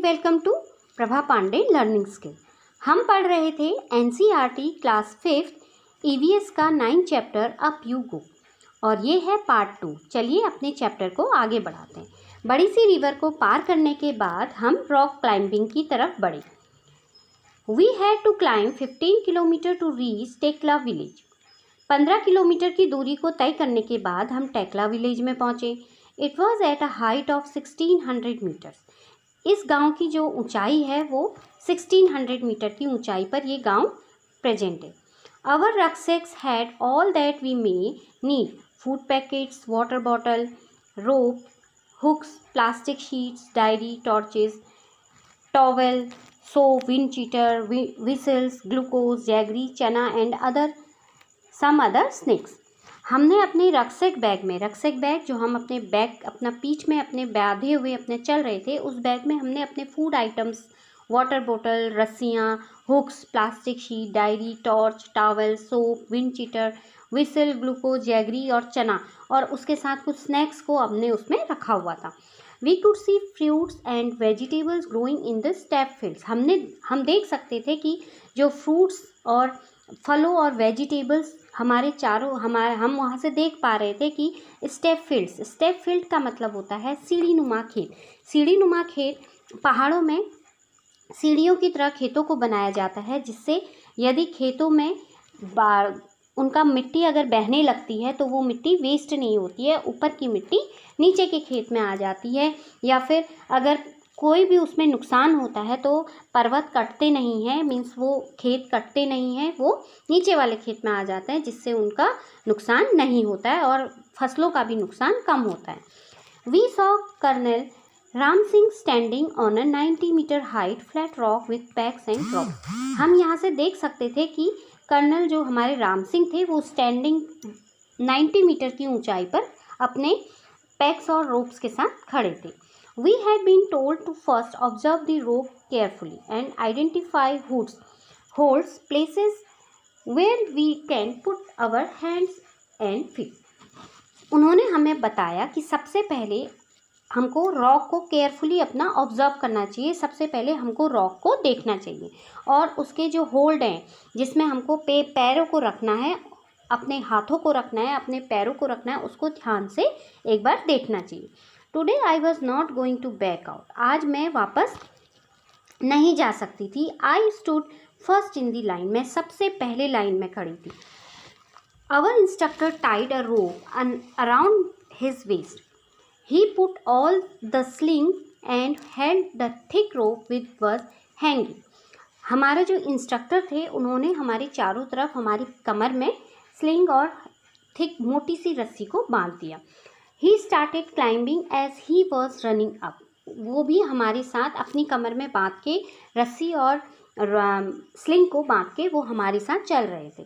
Welcome to Prabha Pandey learning skill. हम पढ़ रहे थे एनसीईआरटी क्लास 5 ईवीएस का 9 चैप्टर अप यू गो और ये है पार्ट 2। चलिए अपने चैप्टर को आगे बढ़ाते हैं। बड़ी सी रिवर को पार करने के बाद हम रॉक क्लाइंबिंग की तरफ बढ़े। We had to climb 15 kilometre to reach Tekla village. 15 kilometre की दूरी को तय करने के बाद हम टेकला विलेज में पहुँचे। It was at a height of 1600 metres. इस गांव की जो ऊंचाई है वो 1600 मीटर की ऊंचाई पर ये गांव प्रेजेंट है। Our rucksacks had all that we may need, food packets, water bottle, rope, hooks, plastic sheets, diary, torches, towel, soap, wind cheater, whistles, glucose, jaggery, chana and some other snacks. हमने अपने रक्सेक bag जो हम अपने bag अपना पीठ में अपने बांधे हुए अपने चल रहे थे, उस बैग में हमने अपने फूड आइटम्स, वाटर बोतल, रस्सियाँ, hooks, plastic sheet, diary, torch, towel, soap, wind cheater, whistle, glucose, jaggery और चना और उसके साथ कुछ स्नैक्स को हमने उसमें रखा हुआ था। We could see fruits and vegetables growing in the step fields. हम देख सकते थे कि जो फ्रूट्स और फलों और वेजिटेबल्स हम वहाँ से देख पा रहे थे कि स्टेप फील्ड का मतलब होता है सीढ़ीनुमा खेत। पहाड़ों में सीढ़ियों की तरह खेतों को बनाया जाता है, जिससे यदि खेतों में उनका मिट्टी अगर बहने लगती है तो वो मिट्टी वेस्ट नहीं होती है, ऊपर की मिट्टी नीचे के खेत में आ जाती है, या फिर अगर कोई भी उसमें नुकसान होता है तो पर्वत कटते नहीं हैं, मीन्स वो खेत कटते नहीं हैं, वो नीचे वाले खेत में आ जाते हैं, जिससे उनका नुकसान नहीं होता है और फसलों का भी नुकसान कम होता है। We saw colonel Ram Singh standing on a 90 metre height flat rock with packs and drops. हम यहाँ से देख सकते थे कि कर्नल जो हमारे राम सिंह थे वो स्टैंडिंग 90 मीटर की ऊंचाई पर अपने पैक्स और रोप्स के साथ खड़े थे। We had been told to first observe the rope carefully and identify holes, places where we can put our hands and feet. उन्होंने हमें बताया कि सबसे पहले हमको रॉक को केयरफुली अपना ऑब्जर्व करना चाहिए। सबसे पहले हमको रॉक को देखना चाहिए और उसके जो होल्ड हैं जिसमें हमको पैरों को रखना है, अपने हाथों को रखना है, अपने पैरों को रखना है, उसको ध्यान से एक बार देखना चाहिए। Today I was not going to back out. आज मैं वापस नहीं जा सकती थी। I stood first in the line. मैं सबसे पहले लाइन में खड़ी थी। Our instructor tied a rope around his waist. He put all the sling and held the thick rope with was hanging. हमारे जो इंस्ट्रक्टर थे उन्होंने हमारी चारों तरफ हमारी कमर में स्लिंग और थिक मोटी सी रस्सी को बांध दिया। He started climbing as he was running up. वो भी हमारे साथ अपनी कमर में बांध के रस्सी और स्लिंग को बांध के वो हमारे साथ चल रहे थे।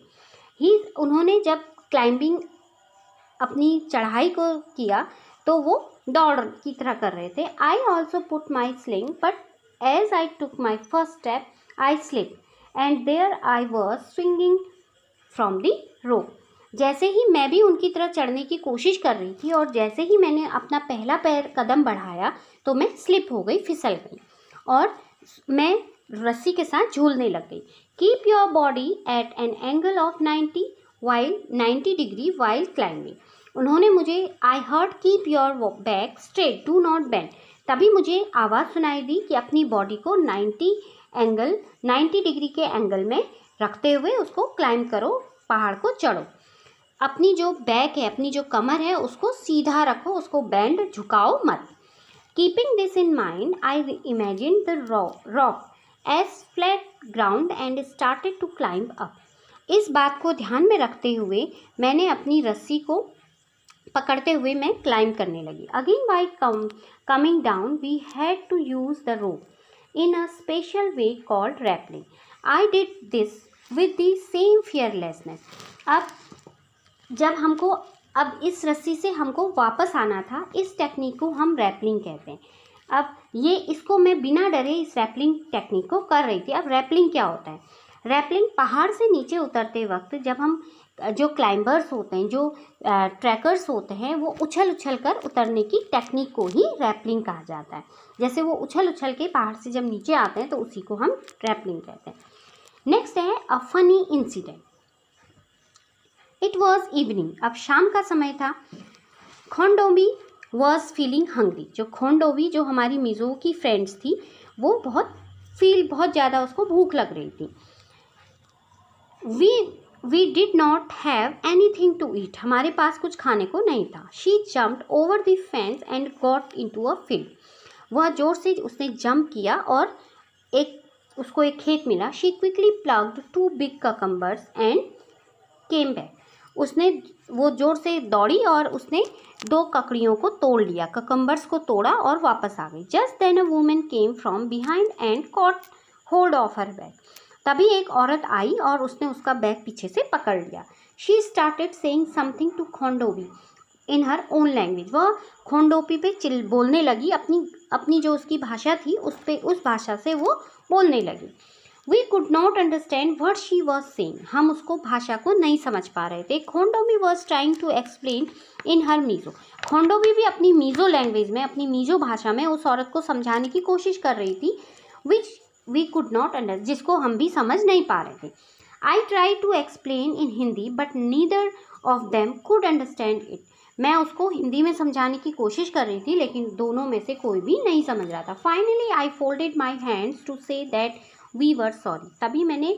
उन्होंने जब क्लाइंबिंग अपनी चढ़ाई को किया तो वो दौड़ की तरह कर रहे थे। I also put my sling, but as I took my first step, I slipped and there I was swinging from the rope. जैसे ही मैं भी उनकी तरह चढ़ने की कोशिश कर रही थी और जैसे ही मैंने अपना पहला कदम बढ़ाया तो मैं स्लिप हो गई, फिसल गई और मैं रस्सी के साथ झूलने लग गई। Keep your body at an angle of 90 degree while climbing. उन्होंने मुझे I heard keep your back straight, do not bend. तभी मुझे आवाज़ सुनाई दी कि अपनी बॉडी को 90 डिग्री के एंगल में रखते हुए उसको क्लाइंब करो, पहाड़ को चढ़ो। अपनी जो बैक है, अपनी जो कमर है, उसको सीधा रखो, उसको बैंड झुकाओ मत। Keeping this in mind I imagine the rock as flat ground and started to climb up. इस बात को ध्यान में रखते हुए मैंने अपनी रस्सी को पकड़ते हुए मैं क्लाइंब करने लगी। Again by coming down we had to use the rope in a special way called rappelling. I did this with the same fearlessness. अब इस रस्सी से हमको वापस आना था। इस टेक्निक को हम रैपलिंग कहते हैं। अब इसको मैं बिना डरे इस रैपलिंग टेक्निक को कर रही थी। अब रैपलिंग क्या होता है? रैपलिंग पहाड़ से नीचे उतरते वक्त जब हम जो क्लाइंबर्स होते हैं, जो ट्रैकर्स होते हैं, वो उछल उछल कर उतरने की टेक्निक को ही रैपलिंग कहा जाता है। जैसे वो उछल उछल के पहाड़ से जब नीचे आते हैं तो उसी को हम रैपलिंग कहते हैं। नेक्स्ट है a funny incident. It was evening, अब शाम का समय था। खोंडोबी वॉज फीलिंग हंग्री, जो खोंडोबी जो हमारी मिज़ो की फ्रेंड्स थी वो बहुत ज़्यादा उसको भूख लग रही थी। We did not have anything to eat, हमारे पास कुछ खाने को नहीं था। She jumped over the fence and got into a field, वह जोर से उसने जंप किया और उसको एक खेत मिला। She quickly plucked 2 big cucumbers and came back, वो जोर से दौड़ी और उसने 2 ककड़ियों को तोड़ लिया, ककम्बर्स को तोड़ा और वापस आ गई। Just then a woman came from behind and caught hold of her bag, तभी एक औरत आई और उसने उसका बैग पीछे से पकड़ लिया। She started saying something to Khondobi in her own language, वह खोंडोबी पे बोलने लगी, अपनी जो उसकी भाषा थी उस भाषा से वो बोलने लगी। We could not understand what she was saying, हम उसको भाषा को नहीं समझ पा रहे थे। Khondobi was trying to explain in her Mizo, Khondobi भी अपनी मीज़ो लैंग्वेज में, अपनी मीज़ो भाषा में उस औरत को समझाने की कोशिश कर रही थी, which we could not understand, जिसको हम भी समझ नहीं पा रहे थे। I try to explain in Hindi but neither of them could understand it, मैं उसको हिंदी में समझाने की कोशिश कर रही थी लेकिन दोनों में से कोई भी नहीं समझ रहा था। Finally I folded my hands to say that we were sorry, तभी मैंने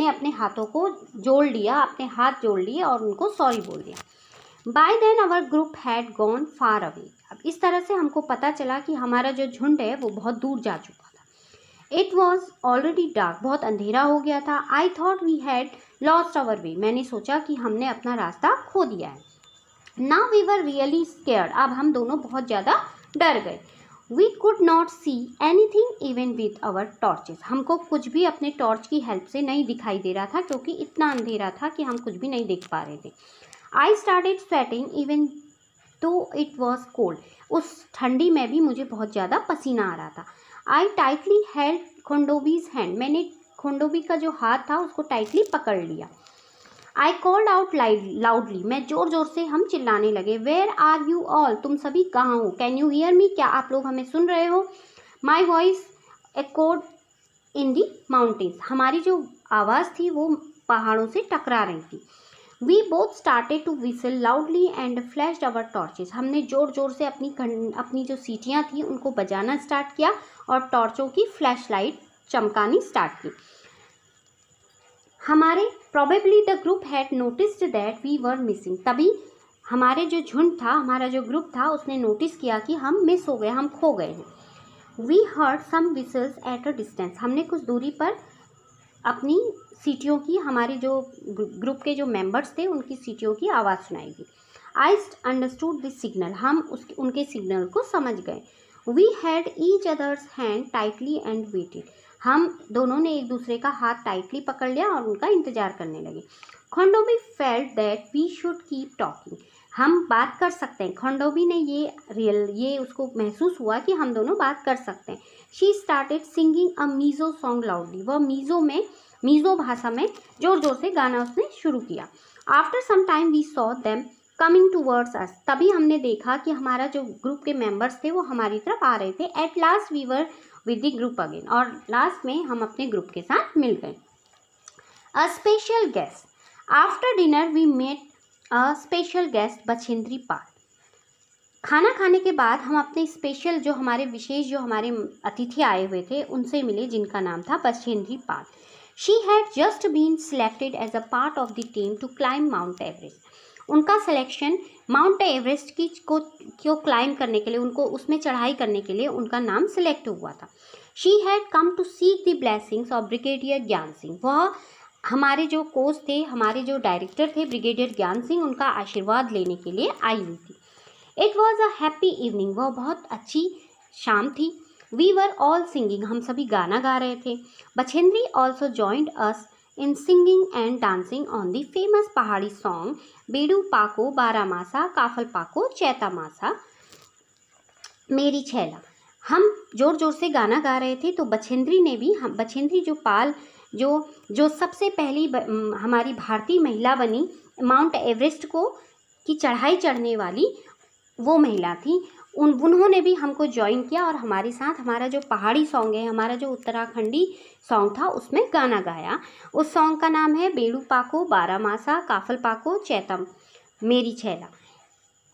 अपने हाथों को जोड़ लिया, अपने हाथ जोड़ लिए और उनको सॉरी बोल दिया। By then our group had gone far away, अब इस तरह से हमको पता चला कि हमारा जो झुंड है वो बहुत दूर जा चुका था। इट वॉज ऑलरेडी डार्क, बहुत अंधेरा हो गया था। I thought we had lost our way, मैंने सोचा कि हमने अपना रास्ता खो दिया है। Now we were really scared, अब हम दोनों बहुत ज़्यादा डर गए। We could not see anything even with our torches, हमको कुछ भी अपने टॉर्च की हेल्प से नहीं दिखाई दे रहा था क्योंकि इतना अंधेरा था कि हम कुछ भी नहीं देख पा रहे थे। आई स्टार्टेड स्वेटिंग इवन तो इट वॉज कोल्ड, उस ठंडी में भी मुझे बहुत ज़्यादा पसीना आ रहा था। आई टाइटली हेल्ड खोंडोबीज हैंड, मैंने खोंडोबी का जो हाथ था उसको टाइटली पकड़ लिया। आई कॉल्ड आउट लाउडली, मैं ज़ोर ज़ोर से हम चिल्लाने लगे। वेयर आर यू ऑल, तुम सभी कहाँ हो? कैन यू हियर मी, क्या आप लोग हमें सुन रहे हो? My voice echoed in the mountains, हमारी जो आवाज़ थी वो पहाड़ों से टकरा रही थी। We both started to whistle loudly and flashed our torches, हमने ज़ोर ज़ोर से अपनी जो सीटियाँ थी उनको बजाना स्टार्ट किया और टॉर्चों की फ्लैश लाइट चमकानी स्टार्ट की। हमारे probably the group had noticed that we were missing, तभी हमारे जो झुंड था, हमारा जो ग्रुप था उसने नोटिस किया कि हम मिस हो गए, हम खो गए हैं। We heard some whistles at a distance, हमने कुछ दूरी पर अपनी सीटियों की, हमारे जो ग्रुप के जो मेंबर्स थे उनकी सीटियों की आवाज़ सुनाई दी। आई अंडरस्टूड दिस सिग्नल, हम उनके सिग्नल को समझ गए। We had each other's hand tightly and waited, हम दोनों ने एक दूसरे का हाथ टाइटली पकड़ लिया और उनका इंतजार करने लगे। Khondobi felt that we should keep talking, हम बात कर सकते हैं। खोंडोबी ने ये उसको महसूस हुआ कि हम दोनों बात कर सकते हैं। She started singing a Mizo song loudly, वह मीज़ो भाषा में ज़ोर ज़ोर से गाना उसने शुरू किया। After some time we saw them coming towards us, तभी हमने देखा कि हमारा जो ग्रुप के मेंबर्स थे वो हमारी तरफ आ रहे थे। At last we were with the group again, और लास्ट में हम अपने ग्रुप के साथ मिल गए। A special guest, after dinner we met a special guest Bachendri Pal, खाना खाने के बाद हम अपने स्पेशल जो हमारे अतिथि आए हुए थे उनसे मिले, जिनका नाम था Bachendri Pal. She had just been selected as a part of the team to climb mount Everest, उनका सिलेक्शन माउंट एवरेस्ट को क्लाइम करने के लिए, उनको उसमें चढ़ाई करने के लिए उनका नाम सिलेक्ट हुआ था। She had come to seek the blessings of brigadier Gyan Singh, वह हमारे जो कोच थे, हमारे जो डायरेक्टर थे ब्रिगेडियर ज्ञान सिंह, उनका आशीर्वाद लेने के लिए आई हुई थी। It was a happy evening, वह बहुत अच्छी शाम थी। वी वर ऑल सिंगिंग, हम सभी गाना गा रहे थे। Bachendri also joined us in singing and dancing on the famous पहाड़ी song बेडू पाको बारह मासा काफल पाको चैता मासा मेरी छैला। हम जोर जोर से गाना गा रहे थे तो बछेंद्री जो पाल जो सबसे पहली हमारी भारतीय महिला बनी माउंट एवरेस्ट को की चढ़ाई चढ़ने वाली वो महिला थी। उन्होंने भी हमको ज्वाइन किया और हमारे साथ हमारा जो पहाड़ी सॉन्ग है, हमारा जो उत्तराखंडी सॉन्ग था, उसमें गाना गाया। उस सॉन्ग का नाम है बेड़ू पाको बारामासा काफल पाको चैतम मेरी छैला।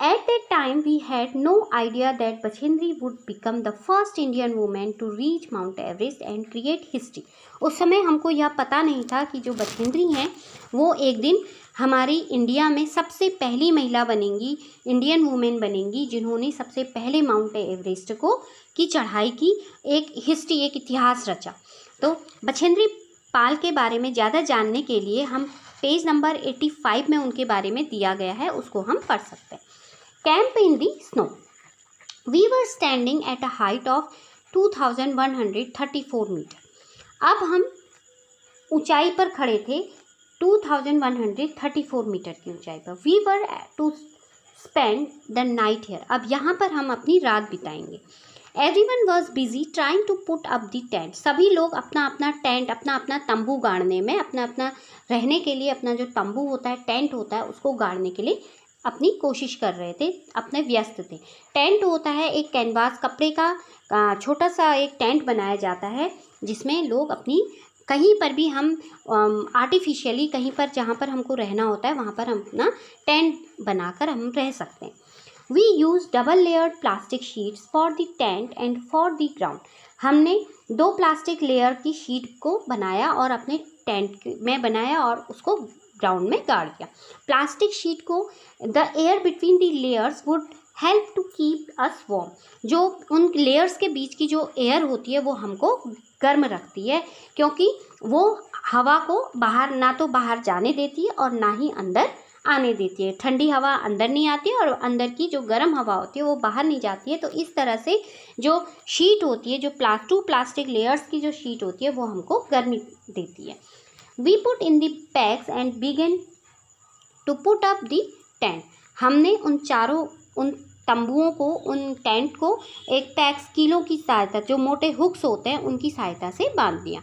At that time, we had no idea that Bachendri would become the first Indian woman to reach Mount Everest and create history. उस समय हमको यह पता नहीं था कि जो बछेंद्री हैं वो एक दिन हमारी इंडिया में सबसे पहली महिला बनेंगी, इंडियन वुमेन बनेंगी, जिन्होंने सबसे पहले माउंट एवरेस्ट की चढ़ाई की, एक हिस्ट्री, एक इतिहास रचा। तो बछेंद्री पाल के बारे में ज़्यादा जानने के लिए हम पेज नंबर 85 में उनके बारे में दिया गया है, उसको हम पढ़ सकते हैं। Camp in the snow. We were standing at a height of 2134 metre. अब हम ऊंचाई पर खड़े थे 2134 मीटर की ऊंचाई पर। We were to spend the night here. अब यहाँ पर हम अपनी रात बिताएंगे। Everyone was busy trying to put up the tent. सभी लोग अपना अपना टेंट, अपना अपना तंबू गाड़ने में, अपना अपना रहने के लिए अपना जो तंबू होता है, टेंट होता है, उसको गाड़ने के लिए अपनी कोशिश कर रहे थे, अपने व्यस्त थे। टेंट होता है एक कैनवास कपड़े का छोटा सा एक टेंट बनाया जाता है, जिसमें लोग अपनी कहीं पर भी हम आर्टिफिशियली कहीं पर जहाँ पर हमको रहना होता है वहाँ पर हम अपना टेंट बनाकर हम रह सकते हैं। We use double layered plastic sheets for the tent and for the ground. हमने 2 प्लास्टिक लेयर की शीट को बनाया और अपने टेंट में बनाया और उसको ग्राउंड में गाड़ दिया। प्लास्टिक शीट को the air between the layers would help to keep us warm. जो उन लेयर्स के बीच की जो एयर होती है वो हमको गर्म रखती है, क्योंकि वो हवा को बाहर ना तो बाहर जाने देती है और ना ही अंदर आने देती है। ठंडी हवा अंदर नहीं आती है और अंदर की जो गर्म हवा होती है वो बाहर नहीं जाती है। तो इस तरह से जो शीट होती है, जो 2 प्लास्टिक लेयर्स की जो शीट होती है वो हमको गर्मी देती है। We put in the packs and began to put up the tent. हमने उन तंबुओं को, उन टेंट को एक पैक्स कीलों की सहायता, जो मोटे हुक्स होते हैं उनकी सहायता से बांध दिया।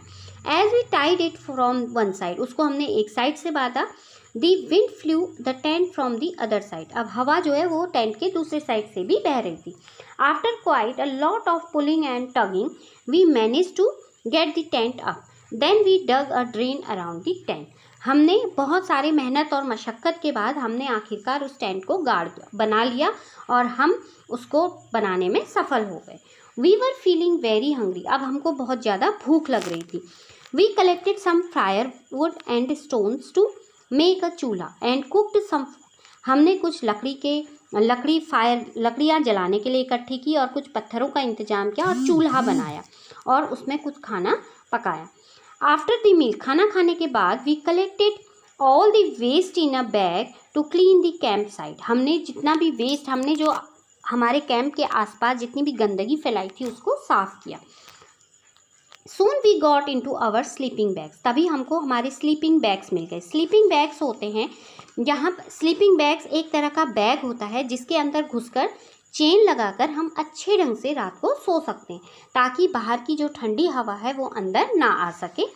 As we tied it from one side, उसको हमने एक साइड से बांधा। The wind flew the tent from the other side. अब हवा जो है वो टेंट के दूसरे साइड से भी बह रही थी। After quite a lot of pulling and tugging, we managed to get the tent up. Then we dug a drain around the tent. हमने बहुत सारी मेहनत और मशक्क़त के बाद हमने आखिरकार उस टेंट को बना लिया और हम उसको बनाने में सफल हो गए। We were feeling very hungry. अब हमको बहुत ज़्यादा भूख लग रही थी। We collected some firewood and stones to make a चूल्हा and cooked some food. हमने कुछ लकड़ियाँ जलाने के लिए इकट्ठी की और कुछ पत्थरों का इंतजाम किया और चूल्हा बनाया और उसमें कुछ खाना पकाया। आफ्टर द मील, खाना खाने के बाद, we collected all the waste in a bag to clean the camp site. हमने जितना भी वेस्ट, हमने जो हमारे कैंप के आसपास जितनी भी गंदगी फैलाई थी उसको साफ़ किया। Soon we got into our sleeping bags. तभी हमको हमारे स्लीपिंग बैग्स मिल गए। स्लीपिंग बैग्स होते हैं, यहाँ स्लीपिंग बैग्स एक तरह का बैग होता है जिसके अंदर घुसकर चेन लगाकर हम अच्छे ढंग से रात को सो सकते हैं, ताकि बाहर की जो ठंडी हवा है वो अंदर ना आ सके।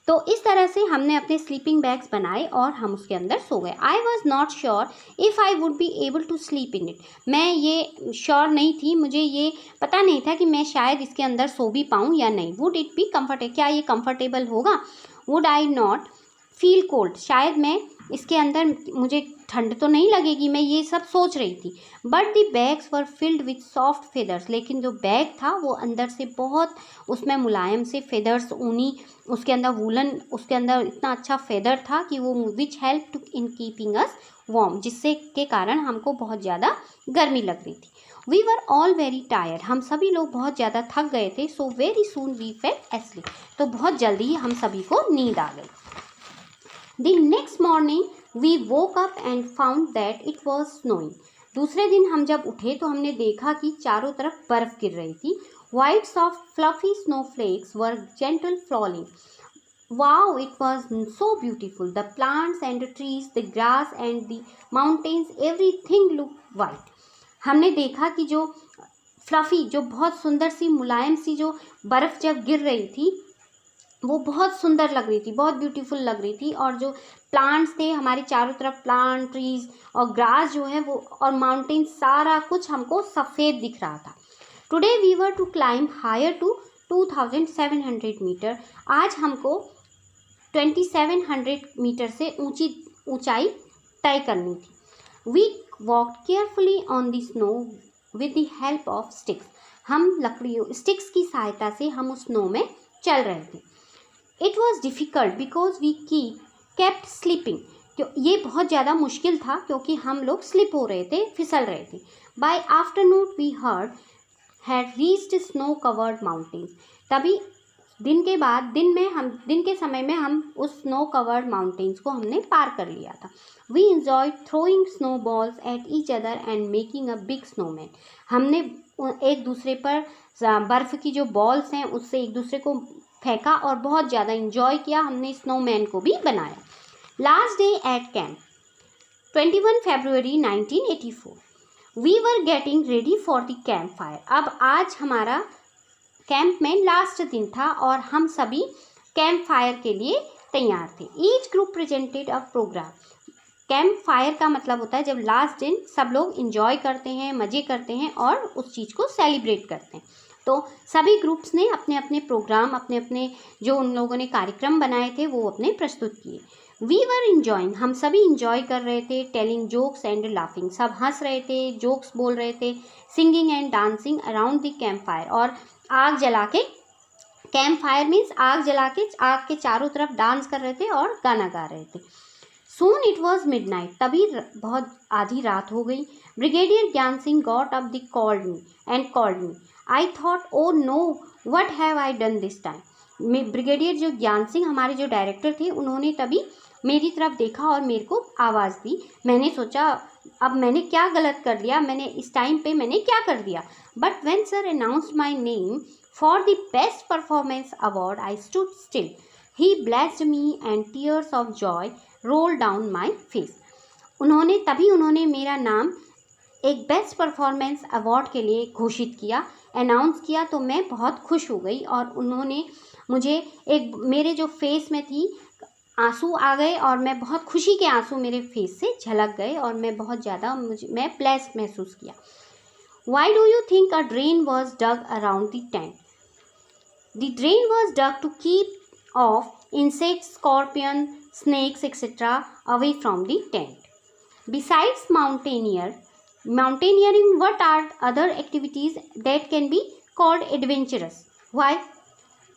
तो इस तरह से हमने अपने स्लीपिंग बैग्स बनाए और हम उसके अंदर सो गए। I was not sure if I would be able to sleep in it. मैं ये श्योर नहीं थी, मुझे ये पता नहीं था कि मैं शायद इसके अंदर सो भी पाऊँ या नहीं। वुड इट बी कम्फर्टेबल, क्या ये कम्फर्टेबल होगा। Would I not feel cold, शायद मैं इसके अंदर मुझे ठंड तो नहीं लगेगी, मैं ये सब सोच रही थी। But the bags were filled with soft feathers. लेकिन जो बैग था वो अंदर से बहुत, उसमें मुलायम से फेदर्स, ऊनी, उसके अंदर वूलन, उसके अंदर इतना अच्छा फेदर था कि वो which help to in keeping us warm, जिससे के कारण हमको बहुत ज़्यादा गर्मी लग रही थी। We were all very tired, हम सभी लोग बहुत ज़्यादा थक गए थे। So very soon we fell asleep, तो बहुत जल्दी ही हम सभी को नींद आ गई। The next morning we woke up and found that it was snowing. दूसरे दिन हम जब उठे तो हमने देखा कि चारों तरफ बर्फ गिर रही थी। White soft fluffy snowflakes were gentle falling. Wow, it was so beautiful. The plants and the trees, the grass and the mountains, everything looked white. हमने देखा कि जो फ्लफ़ी, जो बहुत सुंदर सी मुलायम सी जो बर्फ़ जब गिर रही थी वो बहुत सुंदर लग रही थी, बहुत ब्यूटीफुल लग रही थी। और जो प्लांट्स थे हमारे चारों तरफ, प्लांट, ट्रीज और ग्रास जो है वो, और माउंटेन, सारा कुछ हमको सफ़ेद दिख रहा था। Today we were to climb higher to 2700 metre. आज हमको 2700 मीटर से ऊंचाई तय करनी थी। We walk carefully on the snow with the help of sticks. हम स्टिक्स की सहायता से हम उस स्नो में चल रहे थे। It was difficult because we kept slipping. ये बहुत ज़्यादा मुश्किल था क्योंकि हम लोग स्लिप हो रहे थे, फिसल रहे थे। By afternoon we had reached snow covered mountains. तभी दिन के समय में हम उस स्नो कवर्ड माउंटेन्स को हमने पार कर लिया था। We enjoy throwing snow balls at each other and making a big snowman. हमने एक दूसरे पर बर्फ़ की जो बॉल्स हैं उससे एक दूसरे को फेंका और बहुत ज़्यादा इंजॉय किया। हमने स्नोमैन को भी बनाया। Last day at camp 21 February 1984। We were getting ready for the camp fire. अब आज हमारा कैंप में लास्ट दिन था और हम सभी कैंप फायर के लिए तैयार थे। Each group presented a programme. Camp fire का मतलब होता है जब लास्ट दिन सब लोग इंजॉय करते हैं, मज़े करते हैं और उस चीज़ को सेलिब्रेट करते हैं। तो सभी ग्रुप्स ने अपने अपने प्रोग्राम, अपने अपने जो उन लोगों ने कार्यक्रम बनाए थे वो अपने प्रस्तुत किए। We were enjoying. हम सभी इंजॉय कर रहे थे। Telling jokes and laughing. सब हंस रहे थे, जोक्स बोल रहे थे। Singing and dancing around the camp fire. और आग जला के, कैंप फायर मीन्स आग जला के आग के चारों तरफ डांस कर रहे थे और गाना गा रहे थे। Soon it was midnight. तभी बहुत आधी रात हो गई। Brigadier Gyan Singh got up the called me. I thought oh know what have I done this time. Brigadier जो ज्ञान सिंह हमारे जो डायरेक्टर थे उन्होंने तभी मेरी तरफ देखा और मेरे को आवाज़ दी। मैंने सोचा अब मैंने क्या गलत कर दिया, मैंने इस टाइम पे मैंने क्या कर दिया। But when sir announced my name for the best performance award I stood still. He blessed me and tears of Joy roll down my face. उन्होंने मेरा नाम एक बेस्ट परफॉर्मेंस अवार्ड के लिए घोषित किया, अनाउंस किया, तो मैं बहुत खुश हो गई। और उन्होंने मुझे मेरे जो फेस में थी आंसू आ गए और मैं बहुत खुशी के आंसू मेरे फेस से झलक गए और मैं बहुत ज़्यादा मैं ब्लेस्ड महसूस किया। Why do you think a drain was dug around the tent? The drain was dug to keep off insects, scorpions, snakes, etc. away from the tent. Besides mountaineering, what are other activities that can be called adventurous? Why?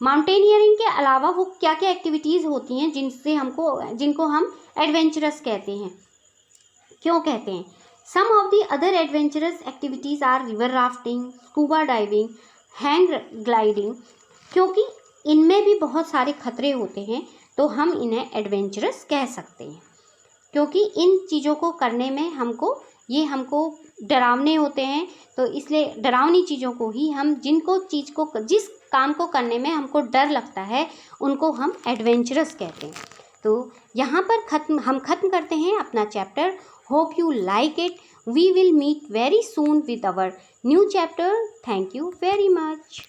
Mountaineering के अलावा वो क्या क्या activities होती हैं जिनको हम adventurous कहते हैं? क्यों कहते हैं? Some of the other adventurous activities are river rafting, scuba diving, hang gliding. क्योंकि इनमें भी बहुत सारे खतरे होते हैं तो हम इन्हें एडवेंचरस कह सकते हैं। क्योंकि इन चीज़ों को करने में हमको डरावने होते हैं, तो इसलिए डरावनी चीज़ों को ही हम जिस काम को करने में हमको डर लगता है उनको हम एडवेंचरस कहते हैं। तो यहाँ पर हम ख़त्म करते हैं अपना chapter. Hope you like it. We will meet very soon with our new chapter. Thank you very much.